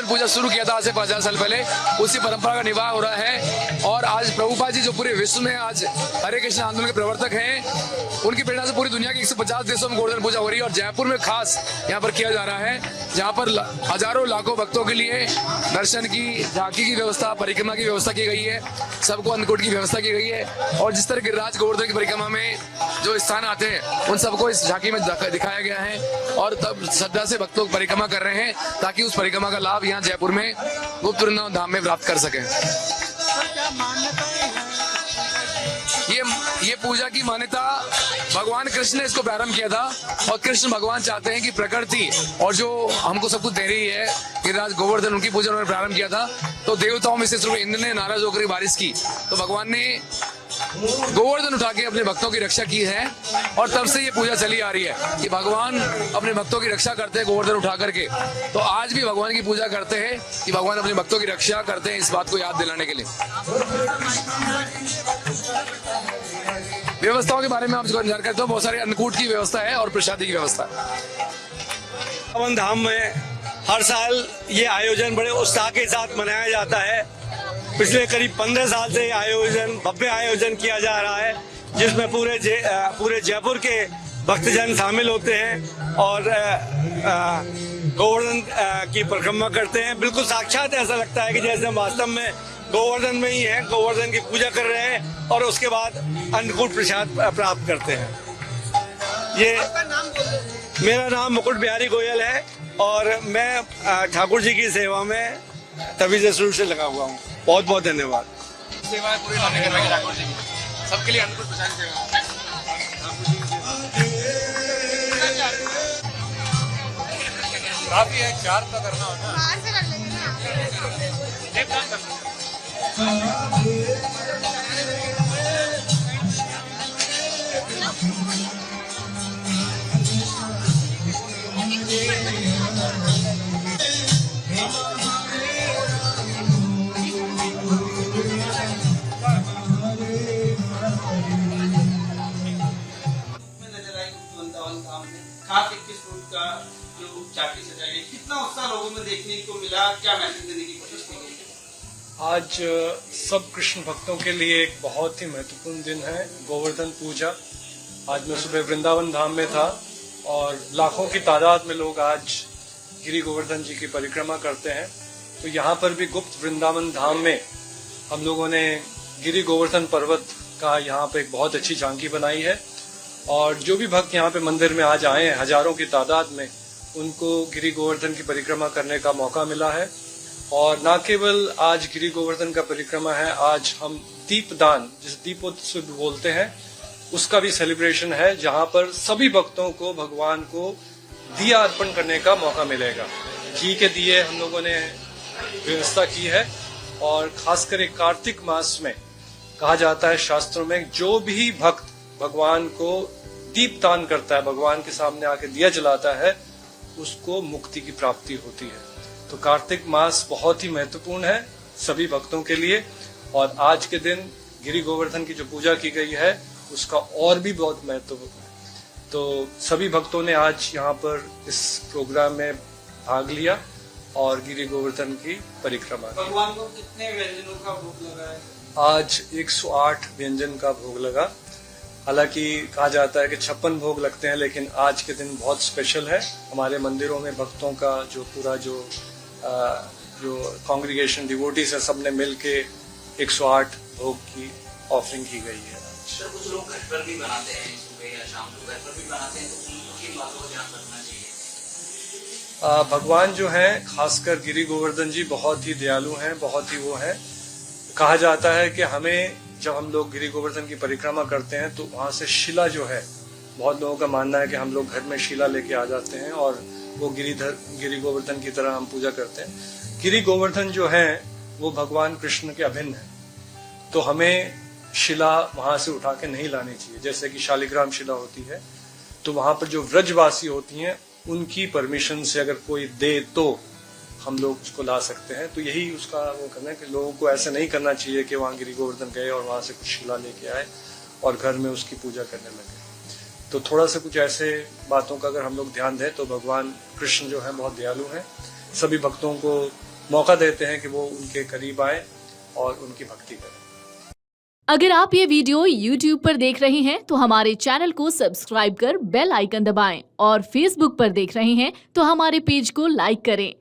पूजा शुरू किया था आज से 50 साल पहले, उसी परंपरा का निवाह हो रहा है। और आज प्रभुपाद जी जो पूरे विश्व में आज हरे कृष्ण आंदोलन के प्रवर्तक हैं, उनकी प्रेरणा से पूरी दुनिया के 150 देशों में गोवर्धन पूजा हो रही है। और जयपुर में खास यहाँ पर किया जा रहा है, जहाँ पर हजारों लाखों भक्तों के लिए दर्शन की, झांकी की व्यवस्था, परिक्रमा की व्यवस्था की गई है, सबको अन्नकूट की व्यवस्था की गई है। और जिस तरह गिरिराज गोवर्धन की परिक्रमा में जो स्थान आते हैं उन सबको इस झांकी में दिखाया गया है। और तब श्रद्धा से भक्त लोग परिक्रमा कर रहे हैं ताकि उस परिक्रमा का लाभ यहाँ जयपुर में गुप्त वृंदावन धाम में प्राप्त कर सकें। ये पूजा की मान्यता, भगवान कृष्ण ने इसको प्रारंभ किया था। और कृष्ण भगवान चाहते हैं कि प्रकृति और जो हमको सब कुछ दे रही है, गिरिराज गोवर्धन, उनकी पूजा उन्होंने प्रारंभ किया था। तो देवताओं में से इंद्र ने नाराज होकर बारिश की, तो भगवान ने गोवर्धन उठा के अपने भक्तों की रक्षा की है। और तब से ये पूजा चली आ रही है कि भगवान अपने भक्तों की रक्षा करते हैं गोवर्धन उठा करके। तो आज भी भगवान की पूजा करते हैं कि भगवान अपने भक्तों की रक्षा करते हैं, इस बात को याद दिलाने के लिए। व्यवस्थाओं के बारे में आप जानकारी करते हो, बहुत सारे अन्नकूट की व्यवस्था है और प्रसादी की व्यवस्था है। वृंदावन धाम में हर साल ये आयोजन बड़े उत्साह के साथ मनाया जाता है। पिछले करीब 15 साल से आयोजन, भव्य आयोजन किया जा रहा है, जिसमें पूरे जयपुर के भक्तजन शामिल होते हैं और गोवर्धन की परिक्रमा करते हैं। बिल्कुल साक्षात ऐसा लगता है कि जैसे हम वास्तव में गोवर्धन में ही हैं, गोवर्धन की पूजा कर रहे हैं और उसके बाद अन्नकूट प्रसाद प्राप्त करते हैं। ये मेरा नाम मुकुट बिहारी गोयल है और मैं ठाकुर जी की सेवा में तभी से शुरू से लगा हुआ हूँ। बहुत बहुत धन्यवाद। सेवाएं पूरी लाने के लिए ठाकुर जी सबके लिए अन्नकूट प्रसाद सेवा काफी है, 4 का करना होगा। बाहर से कर लेंगे ना, एक काम कर खास 21 फुट का जो झांकी सजाई गई, कितना उत्साह लोगों में देखने को मिला, क्या मैसेज देने की कोशिश की गई? आज सब कृष्ण भक्तों के लिए एक बहुत ही महत्वपूर्ण दिन है, गोवर्धन पूजा। आज मैं सुबह वृंदावन धाम में था और लाखों की तादाद में लोग आज गिरी गोवर्धन जी की परिक्रमा करते हैं। तो यहाँ पर भी गुप्त वृंदावन धाम में हम लोगों ने गिरी गोवर्धन पर्वत का यहाँ पे एक बहुत अच्छी झांकी बनाई है। और जो भी भक्त यहाँ पे मंदिर में आज आए हैं, हजारों की तादाद में, उनको गिरी गोवर्धन की परिक्रमा करने का मौका मिला है। और न केवल आज गिरी गोवर्धन का परिक्रमा है, आज हम दीपदान, जिस दीपोत्सव बोलते हैं, उसका भी सेलिब्रेशन है, जहाँ पर सभी भक्तों को भगवान को दिया अर्पण करने का मौका मिलेगा। घी के दिए हम लोगों ने व्यवस्था की है। और खासकर एक कार्तिक मास में कहा जाता है शास्त्रों में, जो भी भक्त भगवान को दीपदान करता है, भगवान के सामने आके दिया जलाता है, उसको मुक्ति की प्राप्ति होती है। तो कार्तिक मास बहुत ही महत्वपूर्ण है सभी भक्तों के लिए। और आज के दिन गिरी गोवर्धन की जो पूजा की गई है उसका और भी बहुत महत्वपूर्ण है। तो सभी भक्तों ने आज यहाँ पर इस प्रोग्राम में भाग लिया और गिरी गोवर्धन की परिक्रमा। भगवान को कितने व्यंजनों का भोग लगा है? आज 108 व्यंजन का भोग लगा। हालांकि कहा जाता है कि 56 भोग लगते हैं, लेकिन आज के दिन बहुत स्पेशल है। हमारे मंदिरों में भक्तों का जो पूरा जो कांग्रीगेशन डिवोटीज है, सबने मिलके 108 भोग की ऑफरिंग की गई है। सर, कुछ लोग घर पर भी बनाते हैं, सुबह या शाम को घर पर भी बनाते हैं, तो उनकी बातों को ध्यान रखना चाहिए। भगवान जो है, खासकर गिरी गोवर्धन जी बहुत ही दयालु हैं, बहुत ही वो है। कहा जाता है कि हमें जब हम लोग गिरी गोवर्धन की परिक्रमा करते हैं तो वहां से शिला जो है, बहुत लोगों का मानना है कि हम लोग घर में शिला लेके आ जाते हैं और वो गिरी गोवर्धन की तरह हम पूजा करते हैं। गिरी गोवर्धन जो है वो भगवान कृष्ण के अभिन्न है, तो हमें शिला वहां से उठा के नहीं लानी चाहिए। जैसे कि शालिग्राम शिला होती है, तो वहां पर जो व्रजवासी होती हैं उनकी परमिशन से अगर कोई दे तो हम लोग उसको ला सकते हैं। तो यही उसका वो करना है कि लोगों को ऐसा नहीं करना चाहिए कि वहाँ गिरी गोवर्धन गए और वहां से कुछ शिला लेके आए और घर में उसकी पूजा करने लगे। तो थोड़ा सा कुछ ऐसे बातों का अगर हम लोग ध्यान दें तो भगवान कृष्ण जो है बहुत दयालु हैं, सभी भक्तों को मौका देते हैं कि वो उनके करीब आए और उनकी भक्ति करें। अगर आप ये वीडियो YouTube पर देख रहे हैं तो हमारे चैनल को सब्सक्राइब कर बेल आइकन दबाएं और Facebook पर देख रहे हैं तो हमारे पेज को लाइक करें।